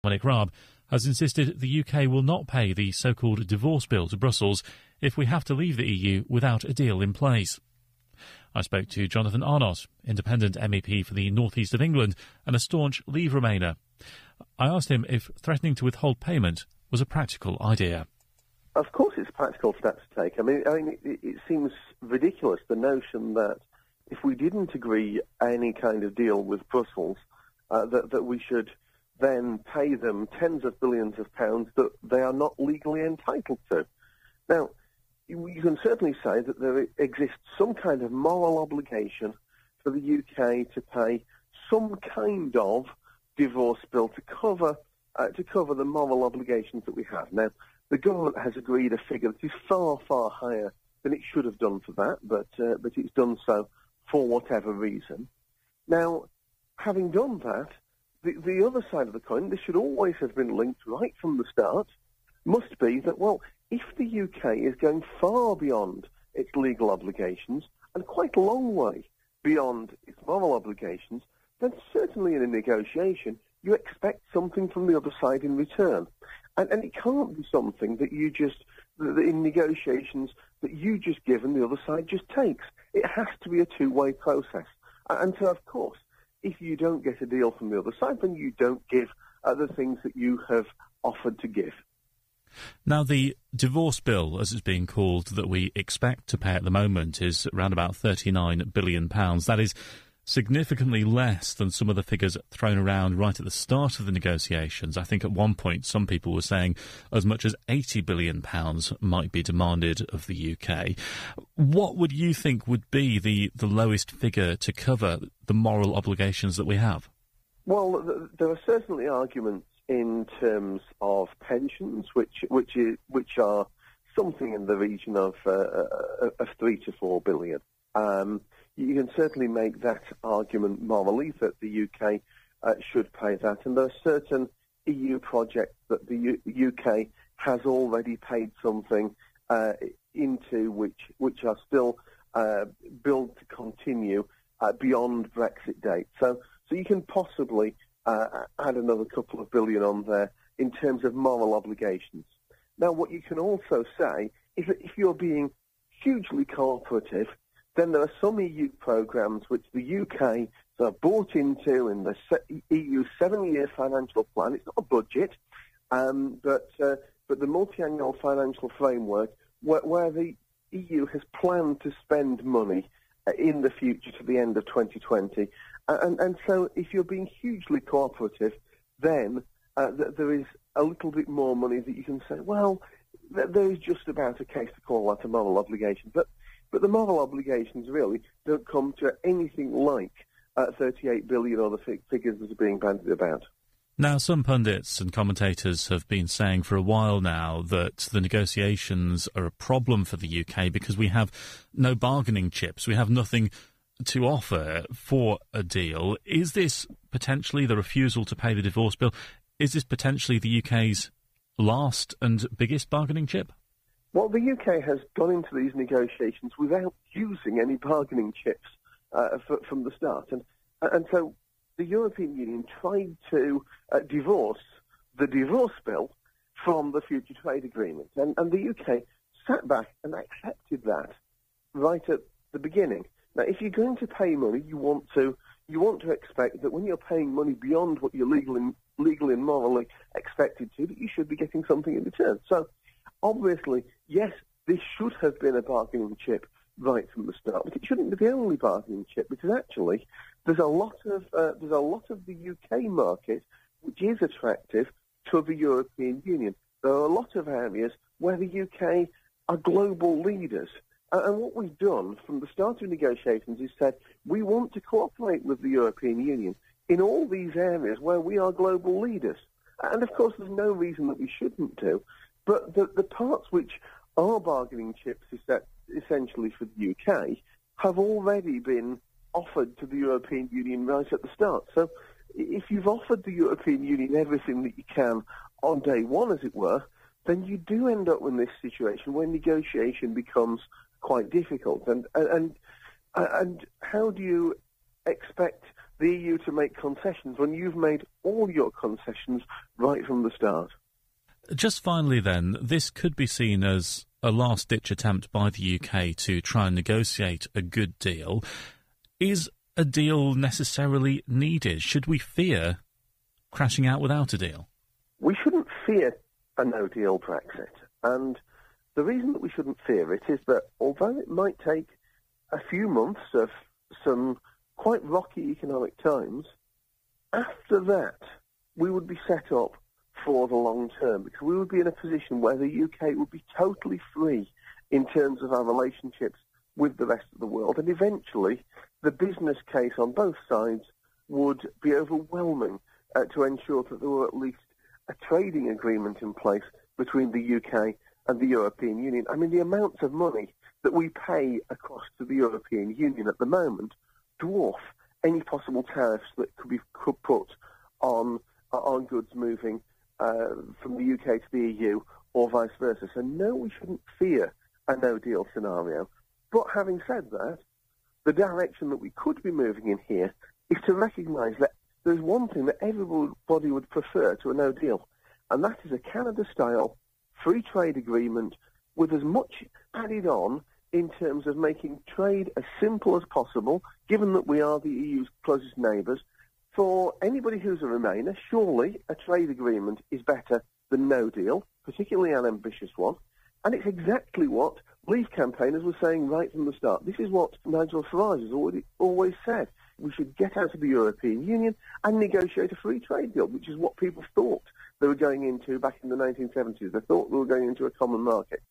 Dominic Raab, has insisted the UK will not pay the so-called divorce bill to Brussels if we have to leave the EU without a deal in place. I spoke to Jonathan Arnott, independent MEP for the North East of England and a staunch Leave Remainer. I asked him if threatening to withhold payment was a practical idea. Of course it's a practical step to take. I mean, it seems ridiculous, the notion that if we didn't agree any kind of deal with Brussels, that we should then pay them tens of billions of pounds that they are not legally entitled to. Now, you can certainly say that there exists some kind of moral obligation for the UK to pay some kind of divorce bill to cover the moral obligations that we have. Now, the government has agreed a figure that is far, far higher than it should have done for that, but it's done so for whatever reason. Now, having done that, the other side of the coin, this should always have been linked right from the start, must be that, well, if the UK is going far beyond its legal obligations and quite a long way beyond its moral obligations, then certainly in a negotiation you expect something from the other side in return. And it can't be something that in negotiations, that you just give and the other side just takes. It has to be a two-way process. And so, of course, if you don't get a deal from the other side, then you don't give the things that you have offered to give. Now, the divorce bill, as it's being called, that we expect to pay at the moment is around about £39 billion. That is significantly less than some of the figures thrown around right at the start of the negotiations. I think at one point some people were saying as much as £80 billion might be demanded of the UK. What would you think would be the lowest figure to cover the moral obligations that we have? Well, there are certainly arguments in terms of pensions, which are something in the region of 3 to 4 billion. You can certainly make that argument morally that the UK should pay that, and there are certain EU projects that the UK has already paid something into, which are still billed to continue beyond Brexit date. So you can possibly add another couple of billion on there in terms of moral obligations. Now, what you can also say is that if you're being hugely cooperative, then there are some EU programmes which the UK have bought into in the EU 7-year financial plan. It's not a budget, but the multi-annual financial framework where the EU has planned to spend money in the future to the end of 2020. And so if you're being hugely cooperative, then there is a little bit more money that you can say, well, there is just about a case to call that a moral obligation. But the moral obligations really don't come to anything like 38 billion or the figures that are being bandied about. Now, some pundits and commentators have been saying for a while now that the negotiations are a problem for the UK because we have no bargaining chips. We have nothing to offer for a deal. Is this potentially the refusal to pay the divorce bill? Is this potentially the UK's last and biggest bargaining chip? Well, the UK has gone into these negotiations without using any bargaining chips from the start. And so the European Union tried to divorce the divorce bill from the future trade agreement. And the UK sat back and accepted that right at the beginning. Now, if you're going to pay money, you want to expect that when you're paying money beyond what you're legally and morally expected to, that you should be getting something in return. So, obviously, yes, this should have been a bargaining chip right from the start, but it shouldn't be the only bargaining chip, because actually there's a lot of the UK market which is attractive to the European Union. There are a lot of areas where the UK are global leaders. And what we've done from the start of negotiations is said we want to cooperate with the European Union in all these areas where we are global leaders. And of course there's no reason that we shouldn't do, but the parts which are bargaining chips is that essentially for the UK have already been offered to the European Union right at the start. So if you've offered the European Union everything that you can on day one, as it were, then you do end up in this situation where negotiation becomes quite difficult. And how do you expect the EU to make concessions when you've made all your concessions right from the start. Just finally then, this could be seen as a last-ditch attempt by the UK to try and negotiate a good deal. Is a deal necessarily needed? Should we fear crashing out without a deal? We shouldn't fear a no-deal Brexit. And the reason that we shouldn't fear it is that although it might take a few months of some quite rocky economic times, after that we would be set up for the long term, because we would be in a position where the UK would be totally free in terms of our relationships with the rest of the world, and eventually the business case on both sides would be overwhelming to ensure that there were at least a trading agreement in place between the UK and the European Union. I mean, the amounts of money that we pay across to the European Union at the moment dwarf any possible tariffs that could be put on goods moving from the UK to the EU or vice versa. So no, we shouldn't fear a no-deal scenario. But having said that, the direction that we could be moving in here is to recognise that there's one thing that everybody would prefer to a no-deal, and that is a Canada-style free trade agreement with as much added on in terms of making trade as simple as possible, given that we are the EU's closest neighbours. For anybody who's a Remainer, surely a trade agreement is better than no deal, particularly an ambitious one. And it's exactly what Leave campaigners were saying right from the start. This is what Nigel Farage has always said. We should get out of the European Union and negotiate a free trade deal, which is what people thought they were going into back in the 1970s. They thought they were going into a common market.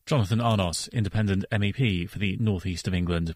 Jonathan Arnott, Independent MEP for the North East of England.